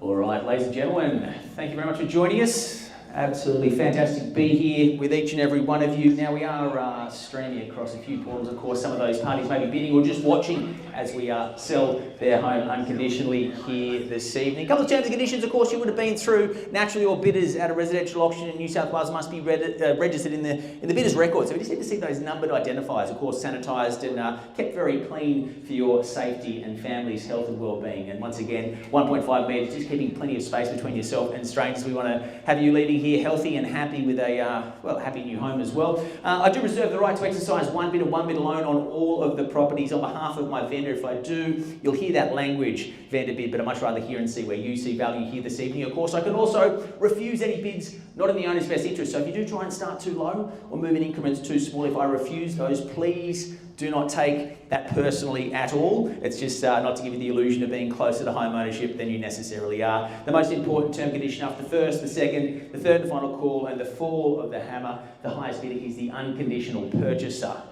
All right, ladies and gentlemen, thank you very much for joining us. Absolutely fantastic to be here with each and every one of you. Now we are streaming across a few portals. Of course, some of those parties may be bidding or just watching as we sell their home unconditionally here this evening. A couple of terms and conditions, of course, you would have been through. Naturally, all bidders at a residential auction in New South Wales must be registered in the bidders' record. So we just need to see those numbered identifiers, of course, sanitised and kept very clean for your safety and family's health and well-being. And once again, 1.5 metres, just keeping plenty of space between yourself and strangers. We want to have you leaving here healthy and happy with a happy new home as well. I do reserve the right to exercise one bid alone on all of the properties on behalf of my vendor. If I do, you'll hear that language, vendor bid, but I'd much rather hear and see where you see value here this evening. Of course, I can also refuse any bids not in the owner's best interest. So if you do try and start too low or move in increments too small, if I refuse those, please do not take that personally at all. It's just not to give you the illusion of being closer to home ownership than you necessarily are. The most important term condition after the first, the second, the third and final call, and the fall of the hammer, the highest bidder is the unconditional purchaser.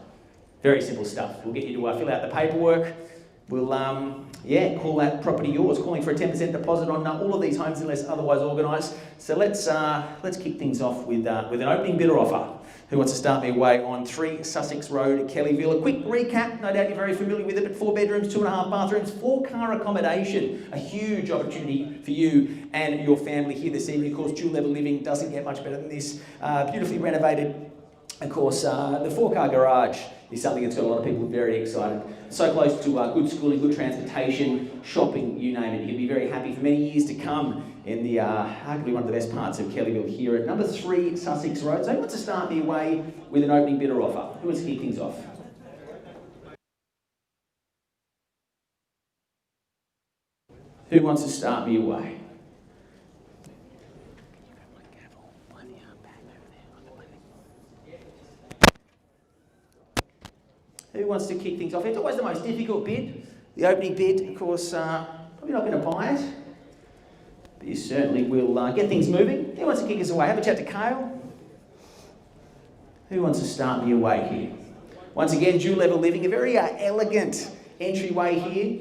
Very simple stuff. We'll get you to fill out the paperwork. We'll call that property yours, calling for a 10% deposit on all of these homes unless otherwise organised. So let's kick things off with an opening bidder offer. Who wants to start me away on 3 Sussex Road, Kellyville? A quick recap, no doubt you're very familiar with it, but 4 bedrooms, 2.5 bathrooms, 4-car accommodation. A huge opportunity for you and your family here this evening. Of course, dual level living doesn't get much better than this. Beautifully renovated. Of course, the 4-car garage is something that's got a lot of people very excited. So close to good schooling, good transportation, shopping, you name it. You can be very happy for many years to come in the arguably one of the best parts of Kellyville here at number 3 Sussex Road. So who wants to start me away with an opening bidder offer? Who wants to kick things off? Who wants to start me away? Who wants to kick things off? It's always the most difficult bid. The opening bid, of course, probably not going to buy it. But you certainly will get things moving. Who wants to kick us away? Have a chat to Kale. Who wants to start me away here? Once again, dual level living, a very elegant entryway here.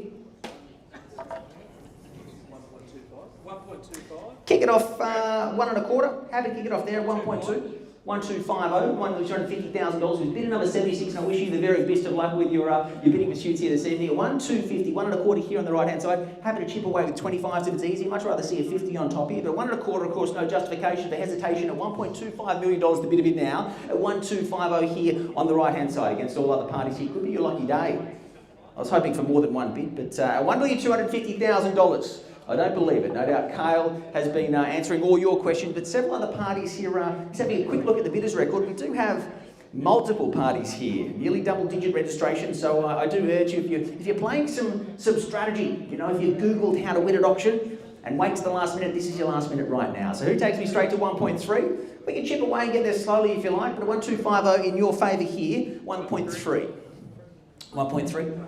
1.25. Kick it off 1.25. Happy to kick it off there at 1.2. 1250, $250,000 with bidder number 76, and I wish you the very best of luck with your bidding pursuits here this evening. At 1,250, 1.25 here on the right hand side. Happy to chip away with 25s if it's easy. Much rather see a 50 on top here, but 1.25, of course, no justification for hesitation. At $1.25 million, the bid of it now. At 1,250 here on the right hand side against all other parties here. Could be your lucky day. I was hoping for more than one bid, but $1,250,000. I don't believe it. No doubt Kale has been answering all your questions, but several other parties here. Just having a quick look at the bidders' record. We do have multiple parties here, nearly double-digit registration. So I do urge you, if you're playing some strategy, you know, if you've Googled how to win at auction and wait to the last minute, this is your last minute right now. So who takes me straight to 1.3? We can chip away and get there slowly if you like, but at 1,250 in your favour here, 1.3. 1.3.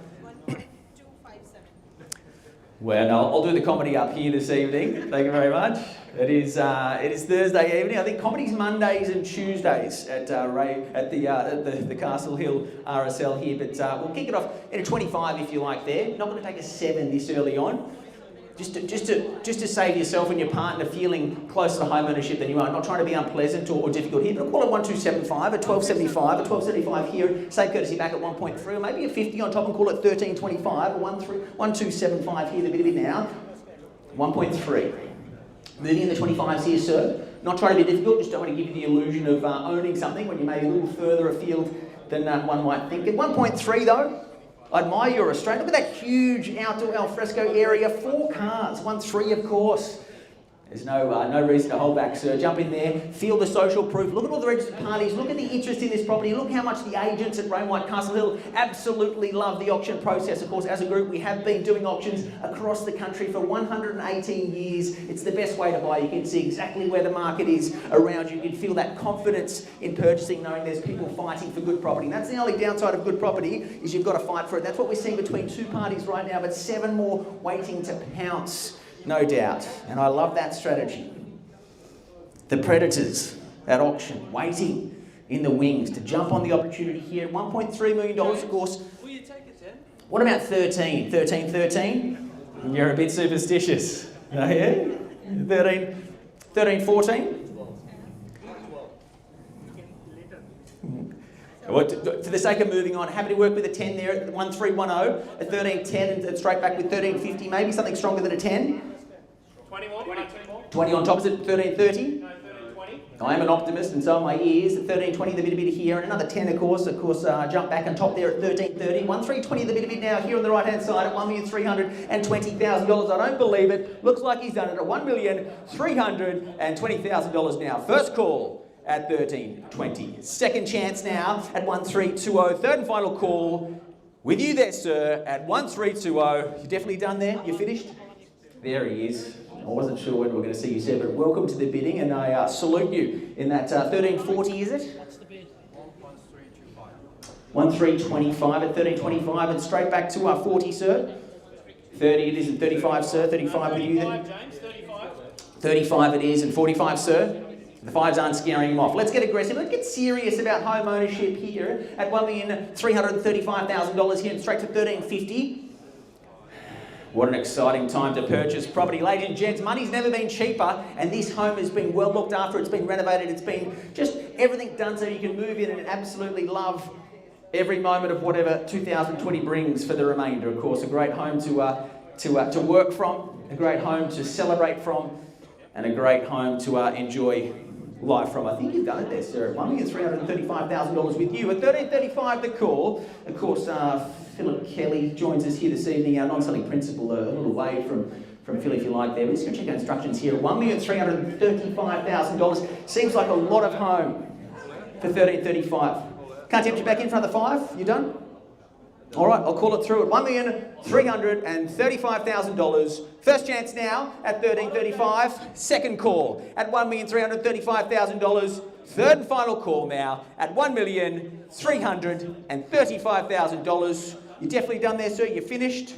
Well, I'll do the comedy up here this evening. Thank you very much. It is Thursday evening. I think comedy's Mondays and Tuesdays at the Castle Hill RSL here. But we'll kick it off at a 25 if you like. There, not going to take a 7 this early on. Just to save yourself and your partner feeling closer to home ownership than you are. Not trying to be unpleasant or difficult here, but I'll call it 1,275, a 1,275 here. Save courtesy back at 1.3, or maybe a 50 on top and call it 1,325, or 1,275 here, the bid of it now. 1.3. Moving in the 25s here, sir. Not trying to be difficult, just don't want to give you the illusion of owning something when you may be a little further afield than one might think. At 1.3 though, I admire your restraint. Look at that huge outdoor alfresco area. 4 cars, 1.3 of course. There's no reason to hold back, sir. Jump in there, feel the social proof. Look at all the registered parties. Look at the interest in this property. Look how much the agents at White Castle Hill absolutely love the auction process. Of course, as a group, we have been doing auctions across the country for 118 years. It's the best way to buy. You can see exactly where the market is around you. You can feel that confidence in purchasing, knowing there's people fighting for good property. And that's the only downside of good property, is you've got to fight for it. That's what we're seeing between 2 parties right now, but 7 more waiting to pounce. No doubt, and I love that strategy. The predators at auction, waiting in the wings to jump on the opportunity here. $1.3 million, of course. Will you take it 10? What about 13? 13, 13? You're a bit superstitious. Oh, yeah? 13, 13, 14? Well, for the sake of moving on, happy to work with a 10 there at 1310, a 1310 and straight back with 1350, maybe something stronger than a 10. 20 more? 20 on top, is it 1330? No, 1320. I am an optimist and so are my ears. At 1320, the bit here, and another 10 of course, jump back on top there at 1330. 1320, the bit now here on the right hand side at $1,320,000. I don't believe it. Looks like he's done it at $1,320,000 now. First call at 1320. Second chance now at 1320. Third and final call with you there, sir, at 1320. You definitely done there? You finished? There he is. I wasn't sure when we were going to see you, sir, but welcome to the bidding, and I salute you in that 1340, is it? What's the bid? 1325 at 1325, and straight back to 40, sir. 30 it is, and 35, sir. 35 with you then. 35, James, 35. 35 it is, and 45, sir. The fives aren't scaring him off. Let's get aggressive. Let's get serious about home ownership here at $1,335,000 here, and straight to 1350. What an exciting time to purchase property. Ladies and gents, money's never been cheaper, and this home has been well looked after. It's been renovated. It's been just everything done so you can move in and absolutely love every moment of whatever 2020 brings for the remainder. Of course, a great home to work from, a great home to celebrate from, and a great home to enjoy life from. I think you've done it there, sir. $1,335,000 with you. At 1335, the call. Of course, Philip Kelly joins us here this evening, our non-selling principal, a little way from Phil if you like there. We're just going to check out instructions here. $1,335,000. Seems like a lot of home for 1335. Can't tempt you back in front of the five? You done? All right, I'll call it through at $1,335,000. First chance now at 1335. Second call at $1,335,000. Third and final call now at $1,335,000. You're definitely done there, sir. You're finished.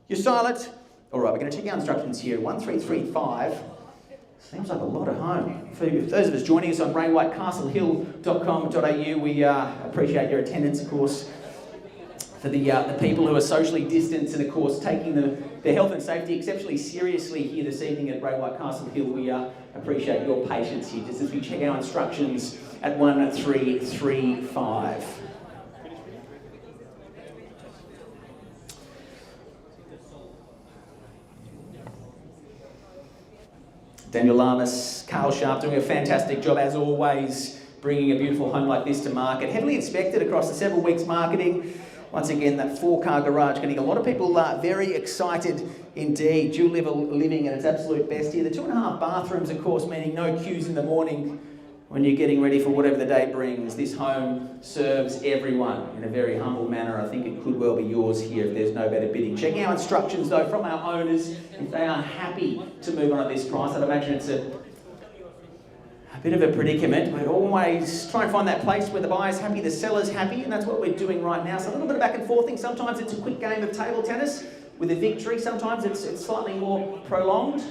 You're silent. All right, we're going to check out instructions here. 1335. Seems like a lot of home. For those of us joining us on brainwhitecastlehill.com.au, we appreciate your attendance, of course. For the people who are socially distanced and, of course, taking their health and safety exceptionally seriously here this evening at Bray White Castle Hill, we appreciate your patience here just as we check our instructions at 1335. Daniel Lamas, Carl Sharp doing a fantastic job as always, bringing a beautiful home like this to market. Heavily inspected across the several weeks marketing. Once again, that 4-car garage getting a lot of people very excited indeed. Dual level living at its absolute best here. The 2.5 bathrooms, of course, meaning no queues in the morning when you're getting ready for whatever the day brings. This home serves everyone in a very humble manner. I think it could well be yours here if there's no better bidding. Checking our instructions though from our owners, if they are happy to move on at this price. I'd imagine it's a bit of a predicament. We always try and find that place where the buyer's happy, the seller's happy, and that's what we're doing right now. So a little bit of back and forthing. Sometimes it's a quick game of table tennis with a victory. Sometimes it's slightly more prolonged.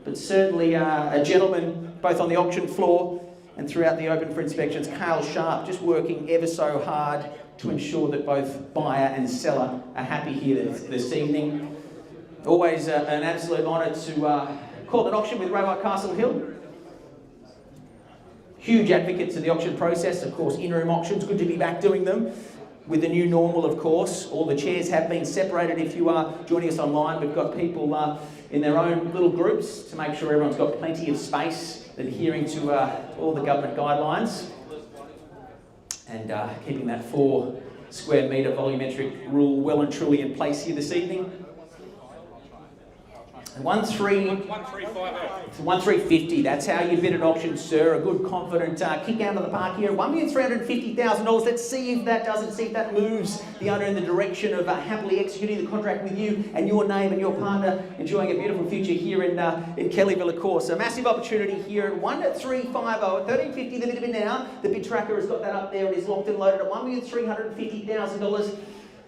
But certainly a gentleman, both on the auction floor and throughout the open for inspections, Carl Sharp, just working ever so hard to ensure that both buyer and seller are happy here this evening. Always an absolute honour to call an auction with Bray White Castle Hill. Huge advocates of the auction process, of course, in-room auctions, good to be back doing them. With the new normal, of course, all the chairs have been separated. If you are joining us online, we've got people in their own little groups to make sure everyone's got plenty of space, adhering to all the government guidelines, and keeping that 4 square metre volumetric rule well and truly in place here this evening. 1350, that's how you bid at auction, sir. A good, confident kick out of the park here. $1,350,000. Let's see if that doesn't, see if that moves the owner in the direction of happily executing the contract with you and your name and your partner, enjoying a beautiful future here in Kellyville, of course. A massive opportunity here at 1350, at 1350 the bid now. The bid tracker has got that up there. It is locked and loaded at $1,350,000.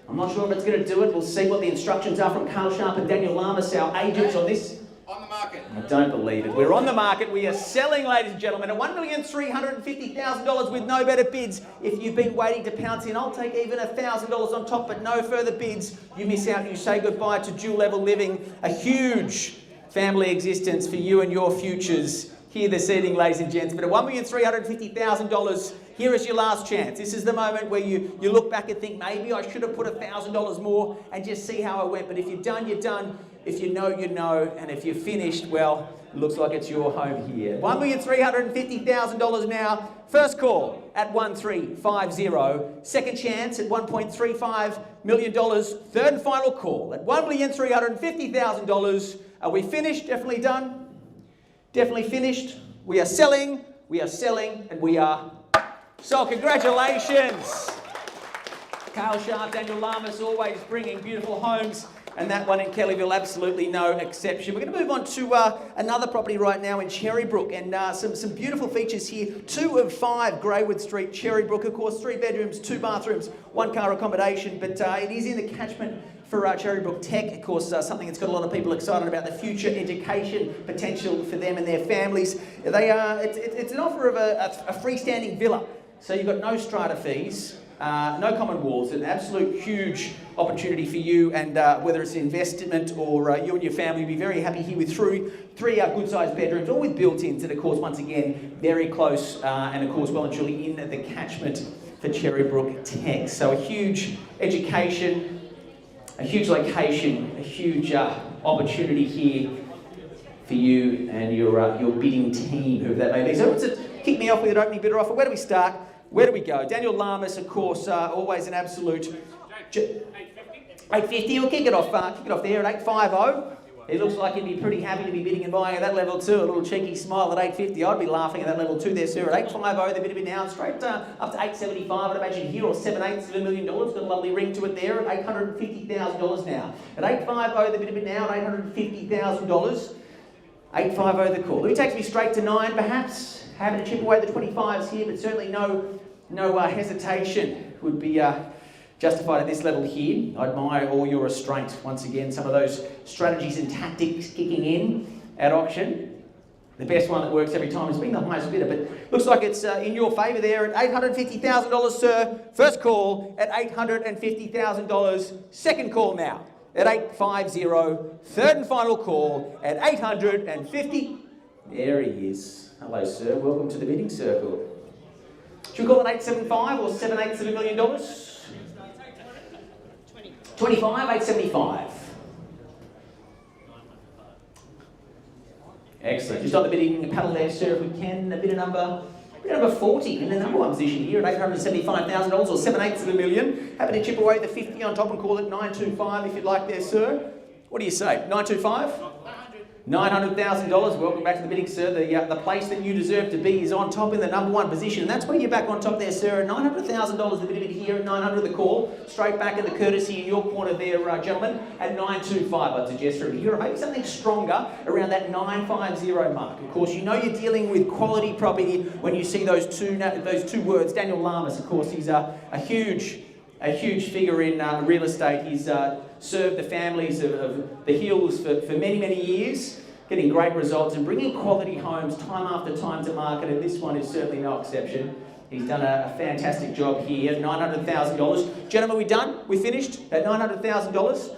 I'm not sure if it's going to do it. We'll see what the instructions are from Carl Sharp and Daniel Lamas, our agents on this. On the market. market. I don't believe it. We're on the market. We are selling, ladies and gentlemen, at $1,350,000 with no better bids. If you've been waiting to pounce in, I'll take even $1,000 on top, but no further bids. You miss out. You say goodbye to dual level living. A huge family existence for you and your futures here this evening, ladies and gents. But at $1,350,000, here is your last chance. This is the moment where you look back and think, maybe I should have put $1,000 more and just see how I went. But if you're done, you're done. If you know, you know. And if you're finished, well, it looks like it's your home here. $1,350,000 now. First call at 1,350. Second chance at $1.35 million. Third and final call at $1,350,000. Are we finished? Definitely done? Definitely finished. We are selling, and we are sold. Congratulations. Carl Sharp, Daniel Lamas, always bringing beautiful homes. And that one in Kellyville, absolutely no exception. We're going to move on to another property right now in Cherrybrook, and some beautiful features here. 2 of 5 Greywood Street, Cherrybrook. Of course, 3 bedrooms, 2 bathrooms, 1 car accommodation, but it is in the catchment for Cherrybrook Tech. Of course, something that's got a lot of people excited about the future education potential for them and their families. It's an offer of a freestanding villa, so you've got no strata fees. No common walls, an absolute huge opportunity for you, and whether it's investment or you and your family will be very happy here with 3 good-sized bedrooms, all with built-ins, and of course, once again, very close and of course, well and truly in the catchment for Cherrybrook Tech. So a huge education, a huge location, a huge opportunity here for you and your bidding team, whoever that may be. So let's kick me off with an opening bidder offer. Where do we start? Where do we go? Daniel Lamas, of course, always an absolute... 850, we'll kick it off there at 850. He looks like he'd be pretty happy to be bidding and buying at that level too. A little cheeky smile at 850. I'd be laughing at that level too there, sir. At 850, the bid a bit down, straight up to 875. I'd imagine here, or 7/8 of $1 million. Got a lovely ring to it there at $850,000 now. At 850, the bid a bit now at $850,000. 850 the call. Who takes me straight to 9 perhaps? Having to chip away the 25s here, but certainly no hesitation would be justified at this level here. I admire all your restraint. Once again, some of those strategies and tactics kicking in at auction. The best one that works every time has been the highest bidder, but looks like it's in your favour there at $850,000, sir. First call at $850,000. Second call now at 850. Third and final call at 850. There he is. Hello, sir. Welcome to the bidding circle. Should we call it 875 or 7/8 of $1 million? 25, 875. Excellent. Just on the bidding paddle there, sir, if we can. Bidder number 40 in the number 1 position here at $875,000 or 7/8 of $1 million. Happy to chip away the 50 on top and call it 925 if you'd like there, sir. What do you say? 925? $900,000. Welcome back to the bidding, sir. The place that you deserve to be is on top in the number 1 position. And that's where you're back on top there, sir. $900,000 the bid here at 900 the call. Straight back at the courtesy in your corner there, gentlemen, at 925. I'd suggest for a year, maybe something stronger around that 950 mark. Of course, you know you're dealing with quality property when you see those two words. Daniel Lamas, of course, he's a huge figure in real estate. He's served the families of the Hills for many, many years, getting great results and bringing quality homes time after time to market, and this one is certainly no exception. He's done a fantastic job here at $900,000. Gentlemen, we done? We finished at $900,000?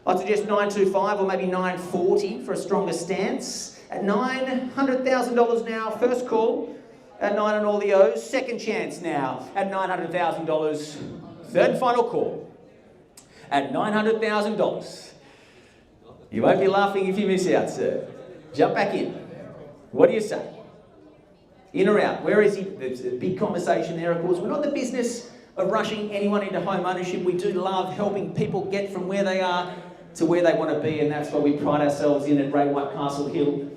I'd suggest 925 or maybe 940 for a stronger stance. At $900,000 now, first call at 9 and all the O's. Second chance now at $900,000. Third and final call at $900,000. You won't be laughing if you miss out, sir. Jump back in. What do you say? In or out? Where is he? There's a big conversation there, of course. We're not in the business of rushing anyone into home ownership. We do love helping people get from where they are to where they want to be, and that's what we pride ourselves in at Ray White Castle Hill.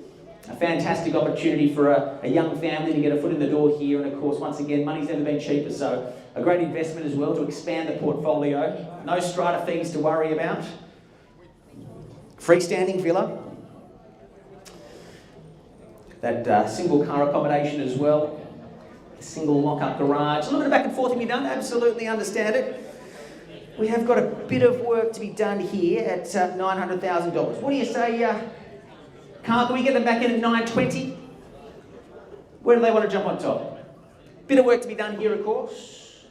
A fantastic opportunity for a young family to get a foot in the door here, and of course, once again, money's never been cheaper, so a great investment as well to expand the portfolio. No strata fees to worry about. Freestanding villa. That single car accommodation as well. A single lock-up garage. A little bit of back and forth to be done, absolutely understand it. We have got a bit of work to be done here at $900,000. What do you say, Carl, can we get them back in at 9:20? Where do they want to jump on top? Bit of work to be done here, of course.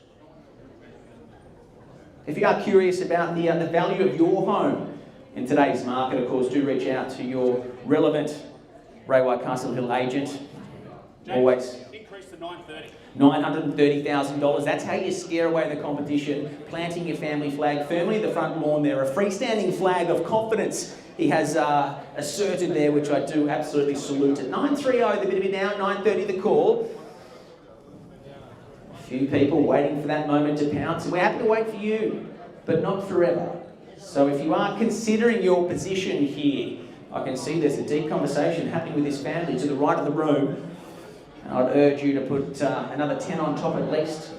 If you are curious about the value of your home in today's market, of course, do reach out to your relevant Ray White Castle Hill agent. James, Always. increase to 930. $930,000. That's how you scare away the competition. Planting your family flag firmly in the front lawn there. A freestanding flag of confidence he has asserted there, which I do absolutely salute. At 9.30, the bit of it now, 9.30 the call. A few people waiting for that moment to pounce. And we're happy to wait for you, but not forever. So if you are considering your position here, I can see there's a deep conversation happening with this family to the right of the room. I'd urge you to put another 10 on top at least.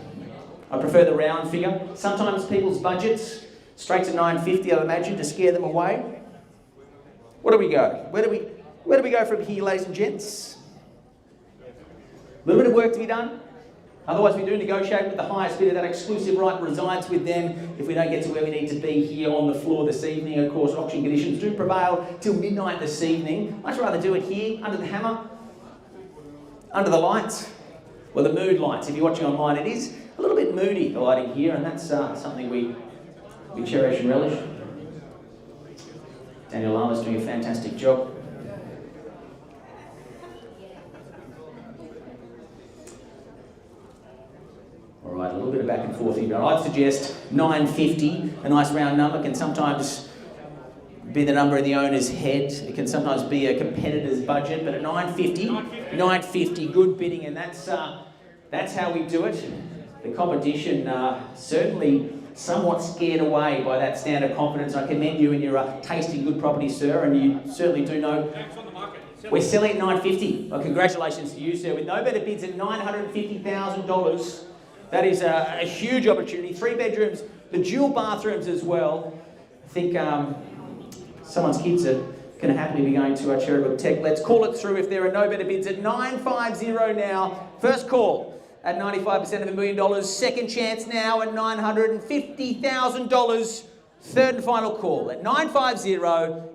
I prefer the round figure. Sometimes people's budgets, straight to 950, I'd imagine, to scare them away. Where do we go? Where do we go from here, ladies and gents? A little bit of work to be done. Otherwise, we do negotiate with the highest bidder. That exclusive right resides with them if we don't get to where we need to be here on the floor this evening. Of course, auction conditions do prevail till midnight this evening. I'd rather do it here, under the hammer. Under the lights, well, the mood lights. If you're watching online, it is a little bit moody, the lighting here, and that's something we cherish and relish. Daniel Lama's doing a fantastic job. All right, a little bit of back and forth here, but I'd suggest 950, a nice round number, can sometimes be the number in the owner's head. It can sometimes be a competitor's budget, but at 950, good bidding, and that's how we do it. The competition certainly somewhat scared away by that stand of confidence. I commend you in your tasting good property, sir, and you certainly do know. We're selling at 950. Well, congratulations to you, sir. With no better bids at $950,000. That is a huge opportunity. 3 bedrooms, the dual bathrooms as well. I think someone's kids are going to happily be going to Cherrybrook Tech. Let's call it through if there are no better bids at 950 now. First call at 95% of $1 million. Second chance now at $950,000. Third and final call at 950.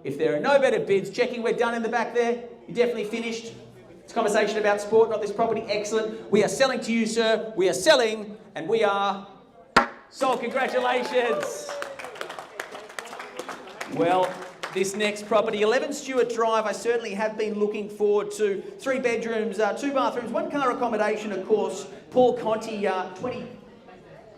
If there are no better bids, checking we're done in the back there. You definitely finished. It's a conversation about sport, not this property. Excellent. We are selling to you, sir. We are selling, and we are sold. Congratulations. Well, this next property, 11 Stewart Drive, I certainly have been looking forward to. 3 bedrooms, 2 bathrooms, 1 car accommodation, of course. Paul Conti,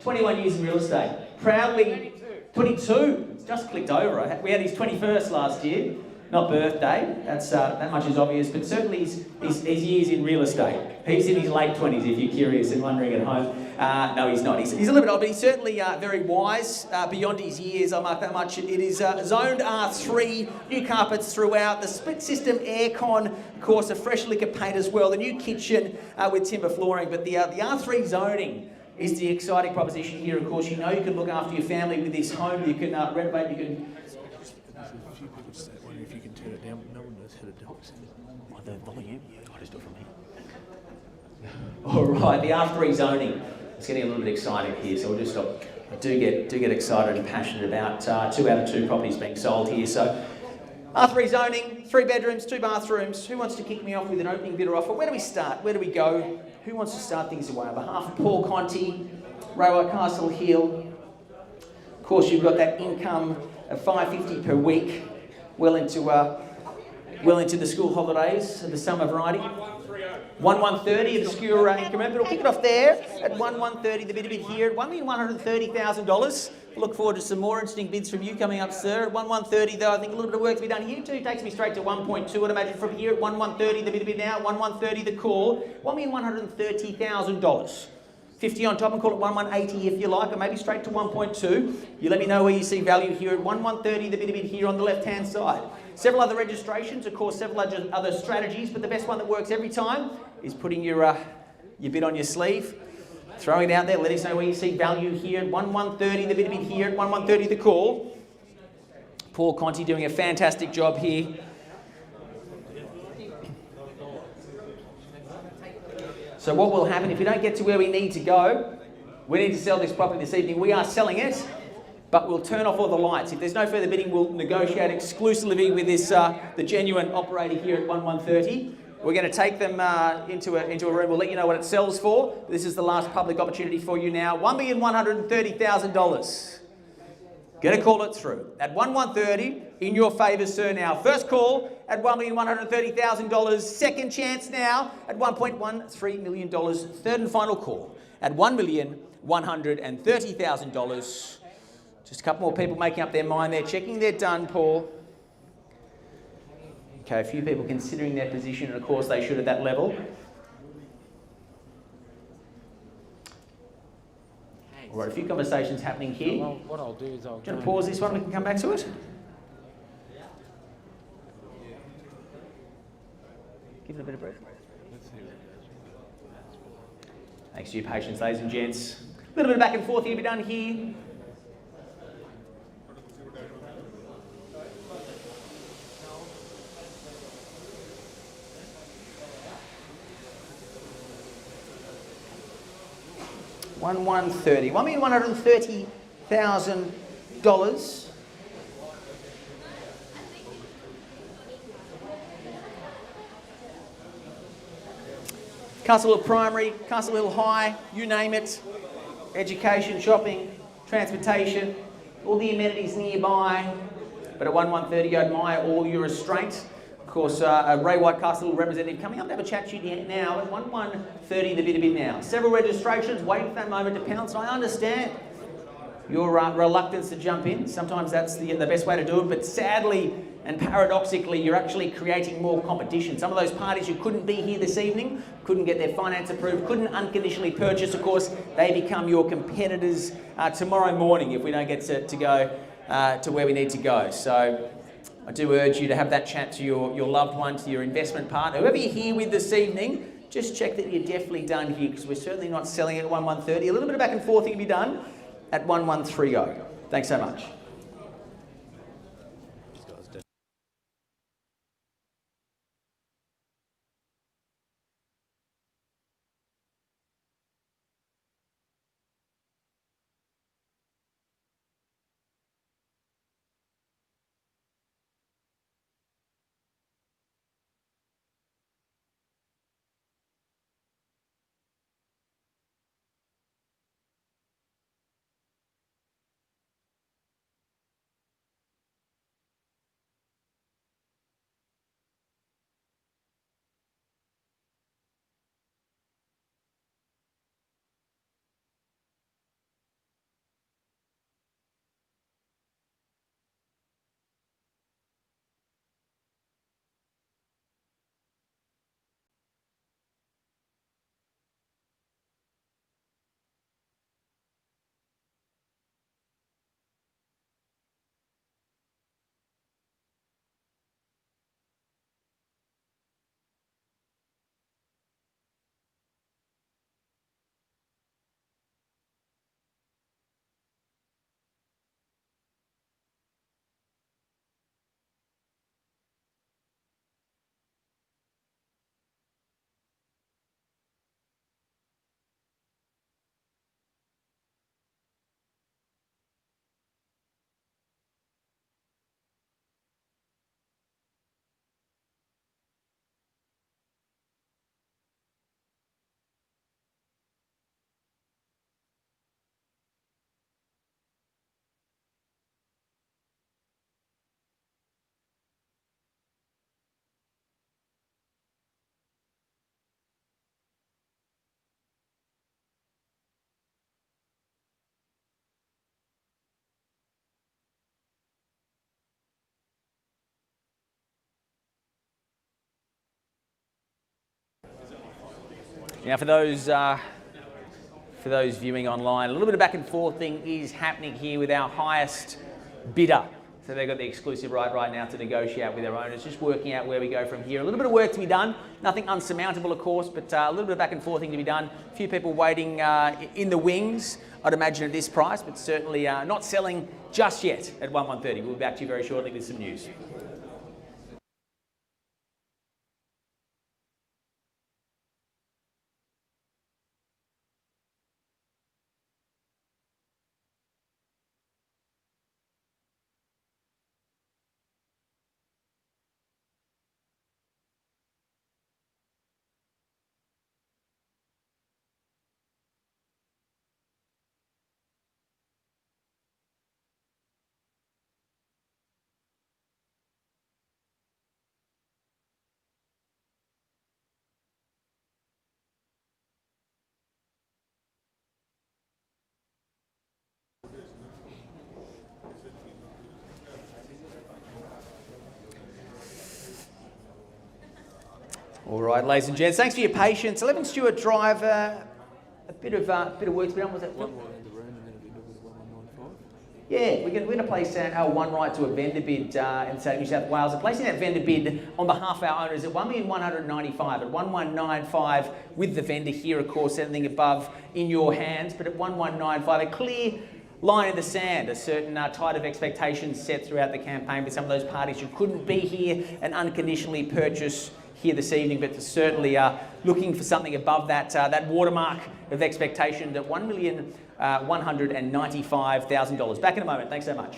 21 years in real estate. Proudly, 22. It's just clicked over. We had his 21st last year. Not birthday, that much is obvious, but certainly his years in real estate. He's in his late 20s, if you're curious and wondering at home. No, he's not. He's a little bit old, but he's certainly very wise beyond his years, I'll mark that much. It is zoned R3, new carpets throughout, the split system aircon, of course, a fresh lick of paint as well, the new kitchen with timber flooring, but the R3 zoning is the exciting proposition here. Of course, you know you can look after your family with this home, you can renovate, you can... If you can turn it down, no one knows how to do it. The volume? I just do it from here. All right, the R3 zoning. It's getting a little bit exciting here, so we'll just stop. I do get excited and passionate about 2 out of 2 properties being sold here. So R3 zoning, 3 bedrooms, 2 bathrooms. Who wants to kick me off with an opening bidder offer? Where do we start? Where do we go? Who wants to start things away? On behalf of Paul Conti, Ray White Castle Hill. Of course, you've got that income of $550 per week. Well into the school holidays of the summer variety. 1130 of the skewer increment, but we'll kick it off there at 1130. The bid here at $1,130,000. Look forward to some more interesting bids from you coming up, sir. At 1130, though, I think a little bit of work to be done here too. Takes me straight to 1.2. I'd imagine from here at 1130. The bid now at 1130. The call $1,130,000. 50 on top and call it 1180 if you like, or maybe straight to 1.2. You let me know where you see value here at 1130, the bid here on the left-hand side. Several other registrations, of course, several other strategies, but the best one that works every time is putting your bid on your sleeve, throwing it out there, let us know where you see value here at 1130, the bid here at 1130, the call. Paul Conti doing a fantastic job here. So what will happen if we don't get to where we need to go? We need to sell this property this evening. We are selling it, but we'll turn off all the lights. If there's no further bidding, we'll negotiate exclusively with this the genuine operator here at 130. We're going to take them into a room. We'll let you know what it sells for. This is the last public opportunity for you now. $1,130,000. Going to call it through. At 1,130, in your favour, sir, now. First call at $1,130,000. Second chance now at $1.13 million. Third and final call at $1,130,000. Just a couple more people making up their mind there, checking they're done, Paul. Okay, a few people considering their position, and of course they should at that level. All right, a few conversations happening here. Well, what I'll do is I'll... Do you want to pause this one and we can come back to it? Give it a bit of breath. Thanks for your patience, ladies and gents. A little bit of back and forth here to be done here. $1,130,000. Castle Hill Primary, Castle Hill High, you name it. Education, shopping, transportation, all the amenities nearby. But at 1,130, I admire all your restraint. Of course, a Ray White Castle representative coming up to have a chat to you now at 1,130, the bid now. Several registrations waiting for that moment to pounce. I understand your reluctance to jump in. Sometimes that's the best way to do it, but sadly and paradoxically, you're actually creating more competition. Some of those parties who couldn't be here this evening, couldn't get their finance approved, couldn't unconditionally purchase, of course, they become your competitors tomorrow morning if we don't get to go to where we need to go. So I do urge you to have that chat to your loved one, to your investment partner, whoever you're here with this evening. Just check that you're definitely done here, because we're certainly not selling at 1,130. A little bit of back and forth can be done at 1,130. Thanks so much. Now, for those viewing online, a little bit of back and forth thing is happening here with our highest bidder. So they've got the exclusive right now to negotiate with their owners, just working out where we go from here. A little bit of work to be done, nothing unsurmountable, of course, but a little bit of back and forth thing to be done. A few people waiting in the wings, I'd imagine, at this price, but certainly not selling just yet at 1,130. We'll be back to you very shortly with some news. All right, ladies and gents, thanks for your patience. 11 Stewart Drive, a bit of work's been on. Was that? One right in the room and then if you look at 1195. Yeah, we're going to place our one right to a vendor bid in the state of New South Wales. And placing that vendor bid on behalf of our owners at 1,195,000 at 1195 with the vendor here, of course, anything above in your hands. But at 1195, a clear line in the sand, a certain tide of expectations set throughout the campaign for some of those parties who couldn't be here and unconditionally purchase here this evening, but certainly looking for something above that that watermark of expectation at $1,195,000. Back in a moment. Thanks so much.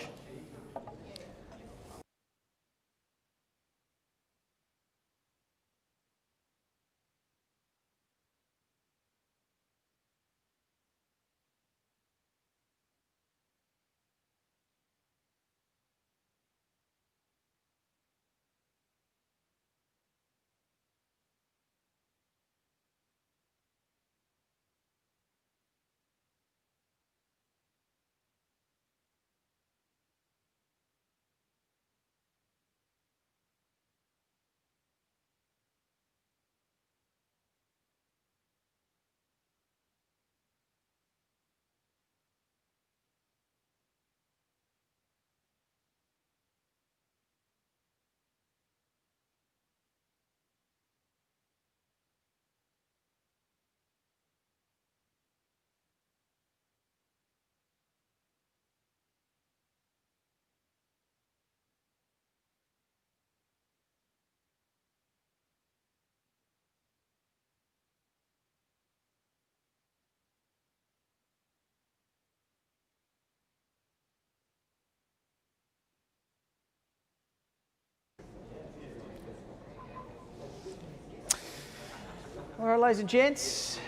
All right, ladies and gents,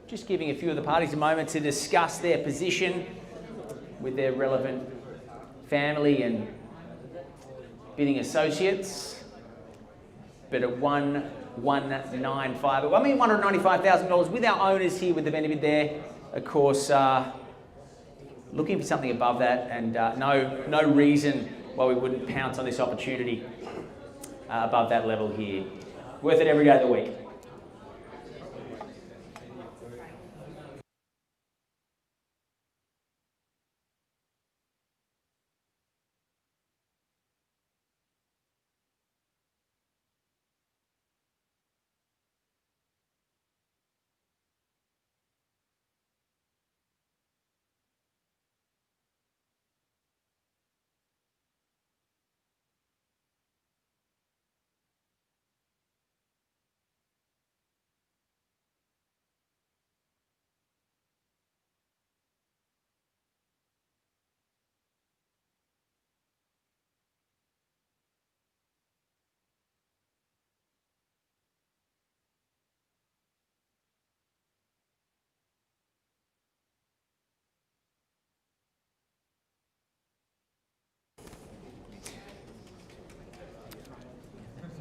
just giving a few of the parties a moment to discuss their position with their relevant family and bidding associates. But at 1195, $1,195,000 with our owners here with the vendor bid there, of course, looking for something above that, and no reason why we wouldn't pounce on this opportunity above that level here. Worth it every day of the week.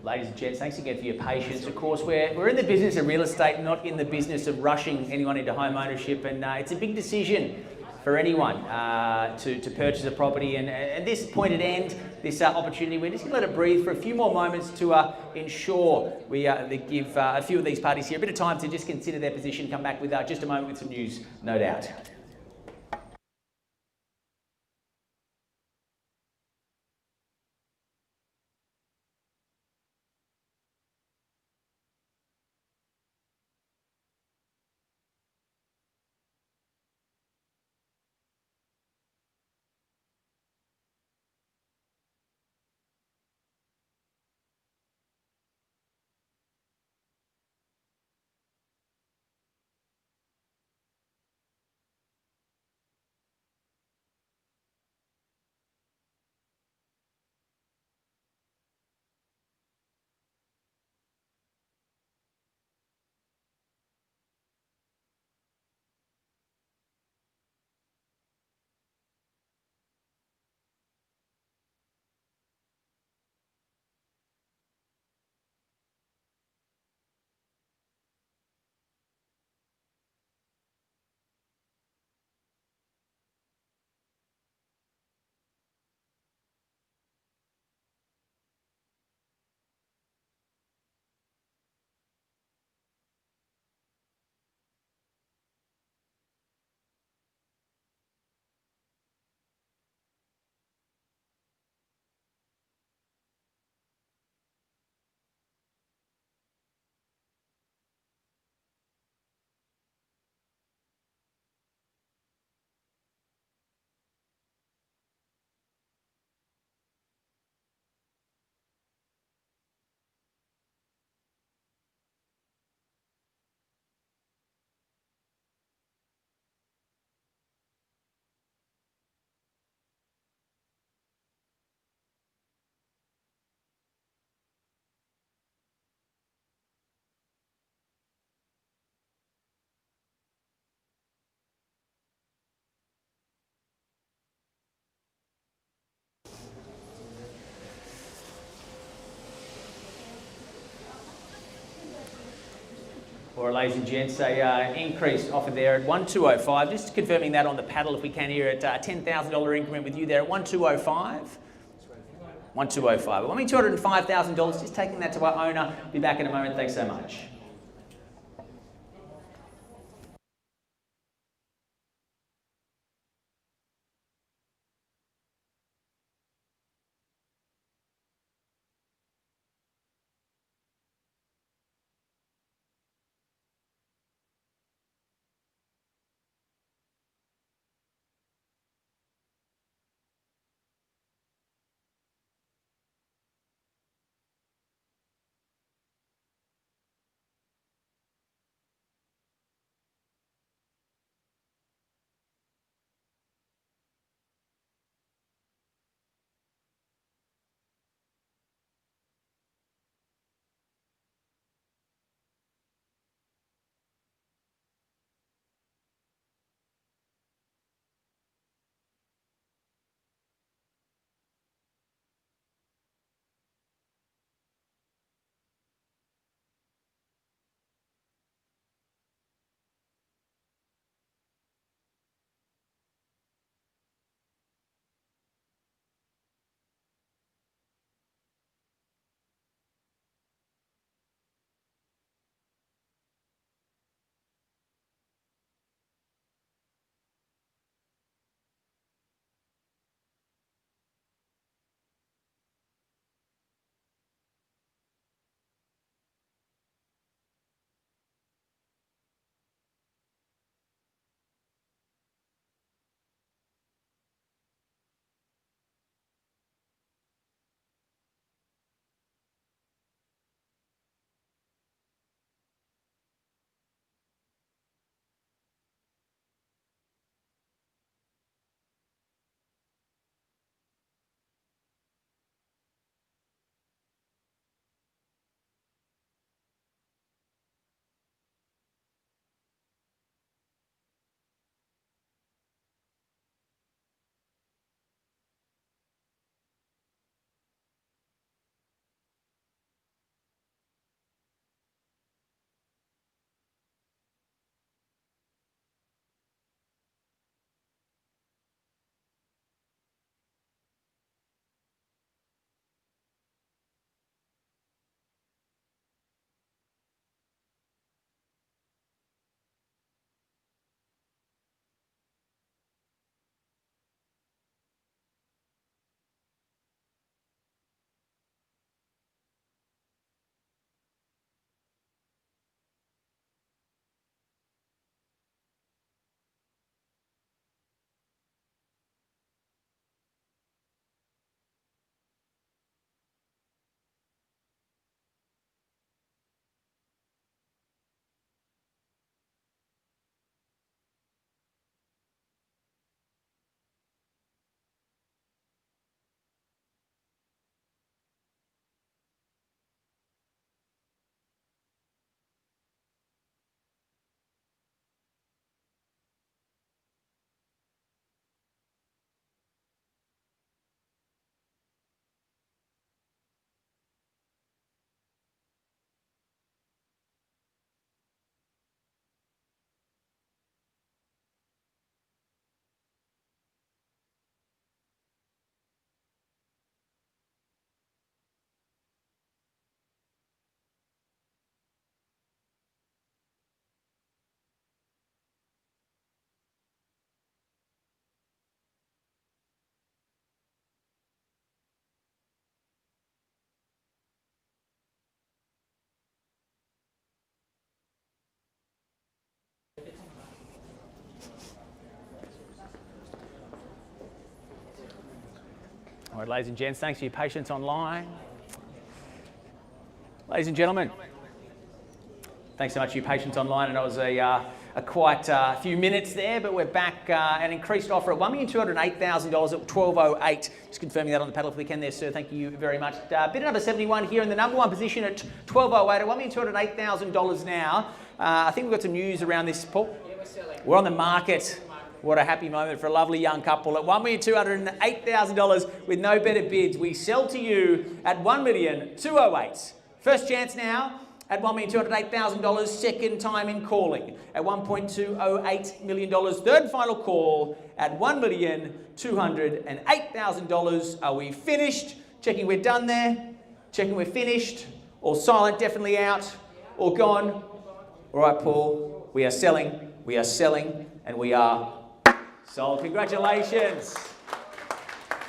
Ladies and gents, thanks again for your patience. Of course, we're in the business of real estate, not in the business of rushing anyone into home ownership, and it's a big decision for anyone to purchase a property. And at this pointed end, this opportunity, we're just going to let it breathe for a few more moments to ensure we give a few of these parties here a bit of time to just consider their position, come back with just a moment with some news, no doubt. All right, ladies and gents, a increased offer there at 1205. Just confirming that on the paddle if we can here at $10,000 increment with you there at 1205. 1205. Well, $205,000. Just taking that to our owner. Be back in a moment. Thanks so much. All right, ladies and gents, thanks for your patience online. Ladies and gentlemen, thanks so much for your patience online. And it was a quite few minutes there, but we're back. An increased offer at $1,208,000 at 12.08. Just confirming that on the paddle if we can there, sir. Thank you very much. Bid number 71 here in the number one position at 12.08 at $1,208,000 now. I think we've got some news around this, Paul. Yeah, we're selling. We're on the market. What a happy moment for a lovely young couple. At $1,208,000 with no better bids, we sell to you at $1,208,000. First chance now at $1,208,000, second time in calling at $1.208 million, third and final call at $1,208,000. Are we finished? Checking we're done there. Checking we're finished. All silent, definitely out. All gone. All right, Paul, we are selling, and we are sold. Congratulations.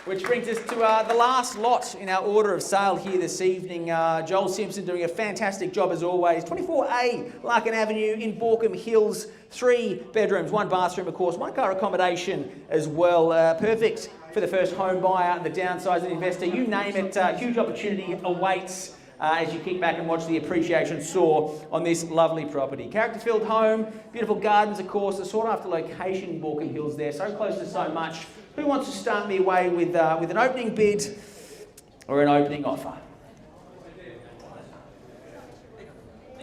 Which brings us to the last lot in our order of sale here this evening. Joel Simpson doing a fantastic job as always. 24A Larkin Avenue in Borkham Hills. 3 bedrooms, 1 bathroom, of course, 1 car accommodation as well. Perfect for the first home buyer, the downsizer, investor, you name it. Huge opportunity awaits as you kick back and watch the appreciation soar on this lovely property. Character-filled home, beautiful gardens, of course, a sought-after location in Borkham Hills there, so close to so much. Who wants to start me away with an opening bid or an opening offer?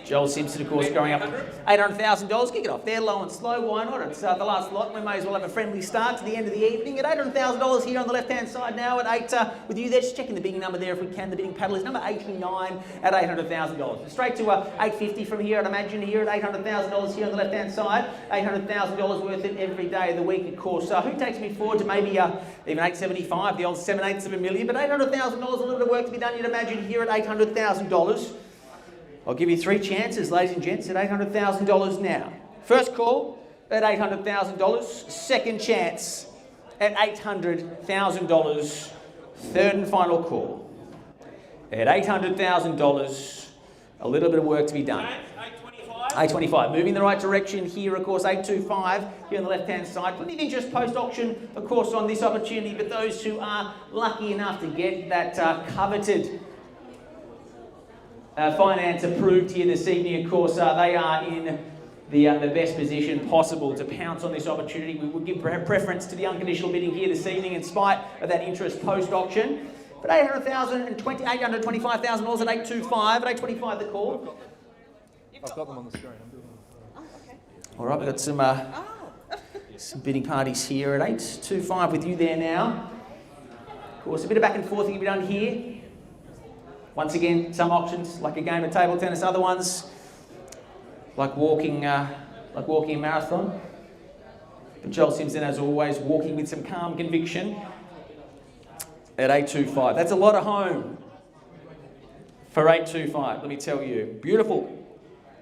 Joel Simpson, of course, going up $800,000. Kick it off there, low and slow. Why not? It's the last lot. We may as well have a friendly start to the end of the evening at $800,000 here on the left-hand side now at 8. With you there, just checking the bidding number there if we can. The bidding paddle is number 89 at $800,000. Straight to $850 from here, I'd imagine, here at $800,000 here on the left-hand side. $800,000 worth it every day of the week, of course. Who takes me forward to maybe even $875, the old 7/8 of a million, but $800,000, a little bit of work to be done, you'd imagine, here at $800,000. I'll give you 3 chances, ladies and gents, at $800,000 now. First call at $800,000. Second chance at $800,000. Third and final call at $800,000. A little bit of work to be done. 825, moving in the right direction here, of course, 825 here on the left-hand side. Plenty of interest post-auction, of course, on this opportunity, but those who are lucky enough to get that coveted finance approved here this evening, of course, they are in the best position possible to pounce on this opportunity. We would give preference to the unconditional bidding here this evening in spite of that interest post-auction. But $825,000 at $825, at $825 the call. I've got them on the screen. I'm doing them. All right, we've got some bidding parties here at 825 with you there now. Of course, a bit of back and forth can be done here. Once again, some options, like a game of table tennis, other ones, like walking a marathon. But Joel Simpson, as always, walking with some calm conviction at 825. That's a lot of home for 825, let me tell you. Beautiful,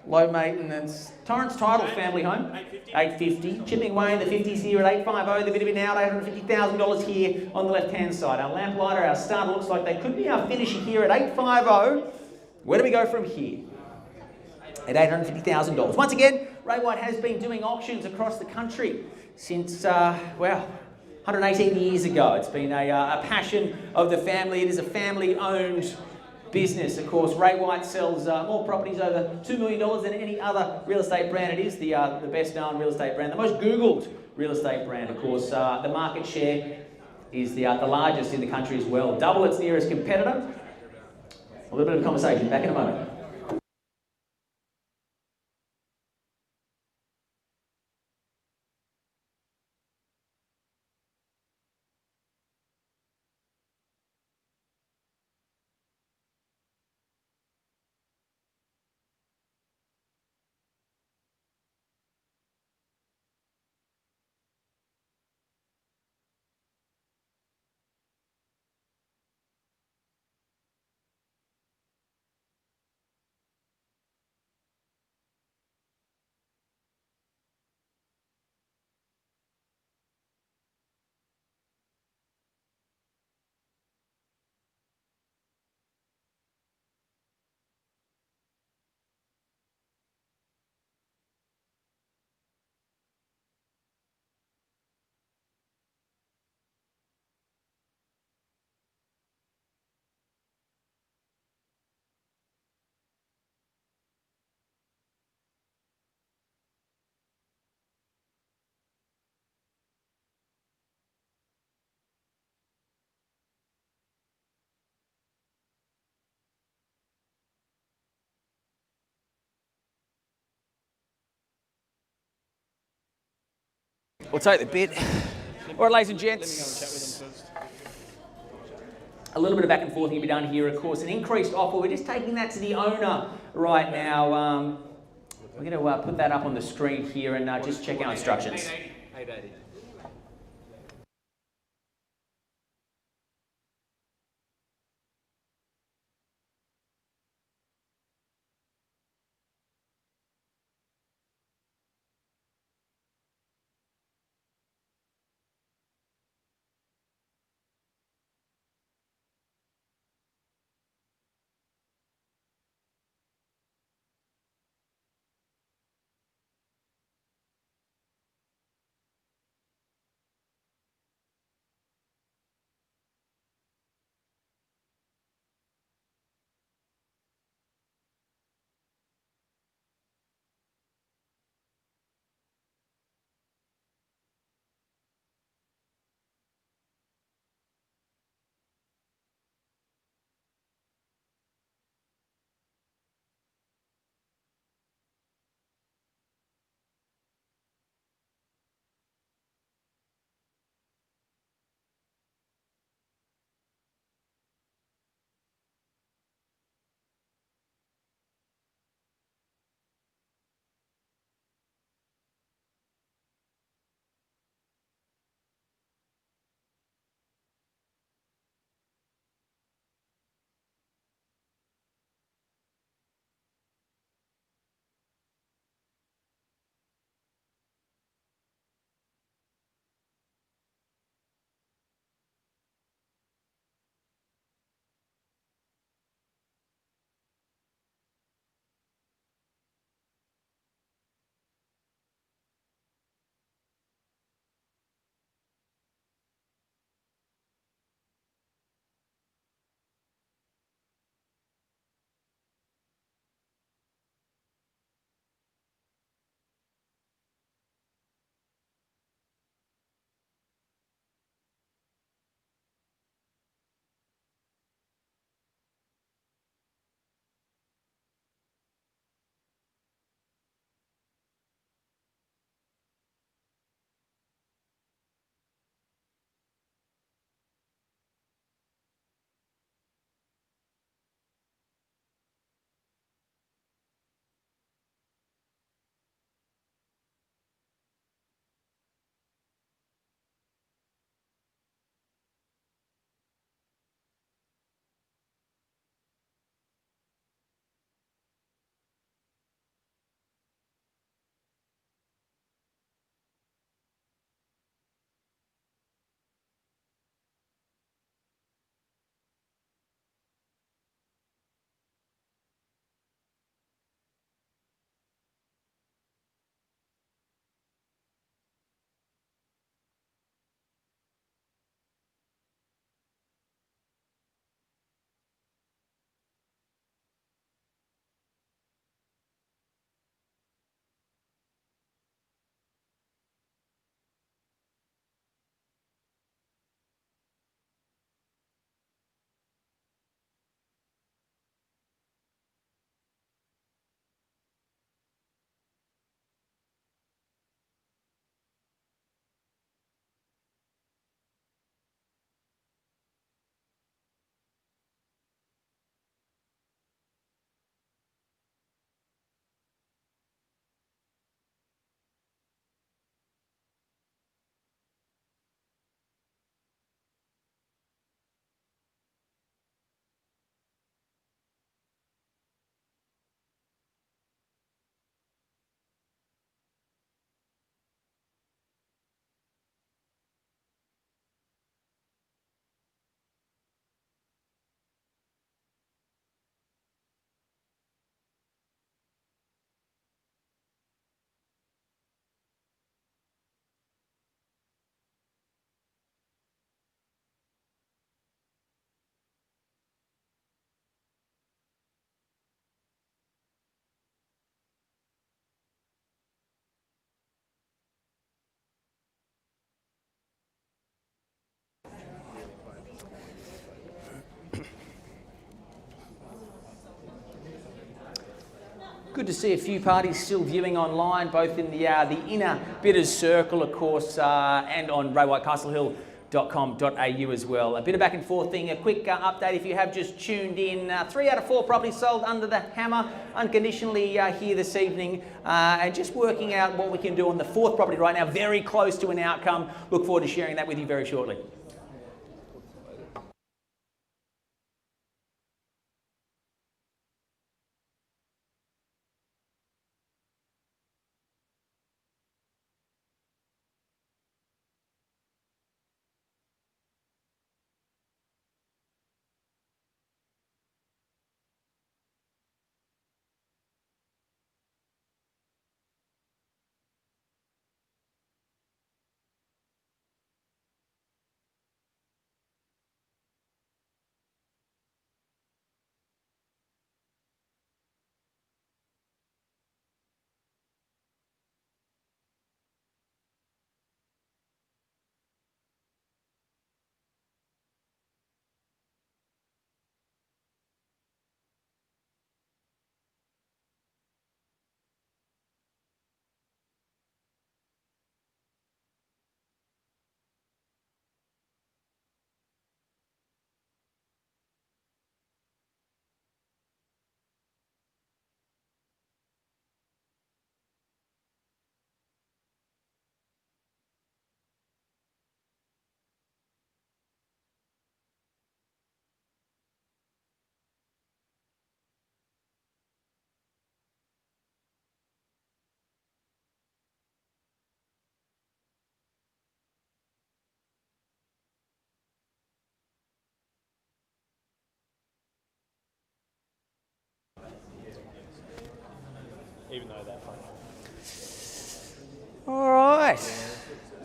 low maintenance, Torrance Title family home, 850. Chipping away in the 50s here at 850, the bid of it now at $850,000 here on the left-hand side. Our lamplighter, our starter, looks like they could be our finisher here at 850. Where do we go from here? At $850,000. Once again, Ray White has been doing auctions across the country since, 118 years ago. It's been a passion of the family. It is a family-owned business. Of course, Ray White sells more properties over $2 million than any other real estate brand. It is the best known real estate brand, the most Googled real estate brand. Of course, the market share is the largest in the country as well. Double its nearest competitor. A little bit of conversation. Back in a moment. We'll take the bid. All right, ladies and gents. A little bit of back and forth can be done here, of course. An increased offer. We're just taking that to the owner right now. We're going to put that up on the screen here and just check our instructions. 880. Good to see a few parties still viewing online, both in the inner bidders circle, of course, and on Ray White Castle Hill as well. A bit of back and forth thing, a quick update if you have just tuned in. 3 out of 4 properties sold under the hammer unconditionally here this evening, and just working out what we can do on the 4th property right now, very close to an outcome. Look forward to sharing that with you very shortly. Even though that one. All right,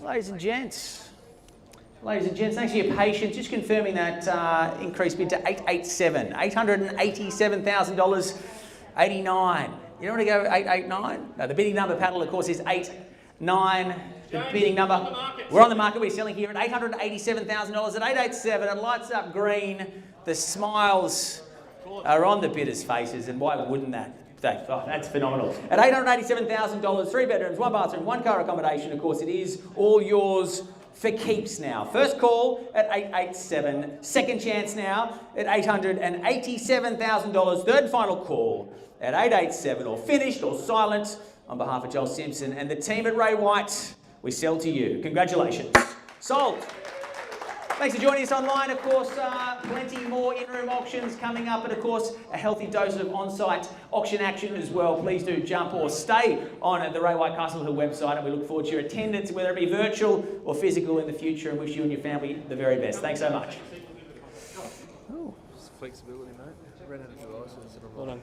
ladies and gents. Ladies and gents, thanks for your patience. Just confirming that increased bid to $887,000, 89. You don't want to go 889? No, the bidding number, Paddle, of course, is 89. The bidding number. We're on the market. We're selling here at $887,000 at 887. It lights up green. The smiles are on the bidders' faces, and why wouldn't that? Oh, that's phenomenal. At $887,000, 3 bedrooms, 1 bathroom, 1 car accommodation. Of course, it is all yours for keeps now. First call at 887. Second chance now at $887,000. Third and final call at 887, or finished or silent. On behalf of Joel Simpson and the team at Ray White, we sell to you. Congratulations. Sold. Thanks for joining us online. Of course, plenty more in-room auctions coming up, and of course, a healthy dose of on-site auction action as well. Please do jump or stay on the Ray White Castle Hill website, and we look forward to your attendance, whether it be virtual or physical, in the future, and wish you and your family the very best. Thanks so much. Flexibility, mate. Ran out of devices. Well done,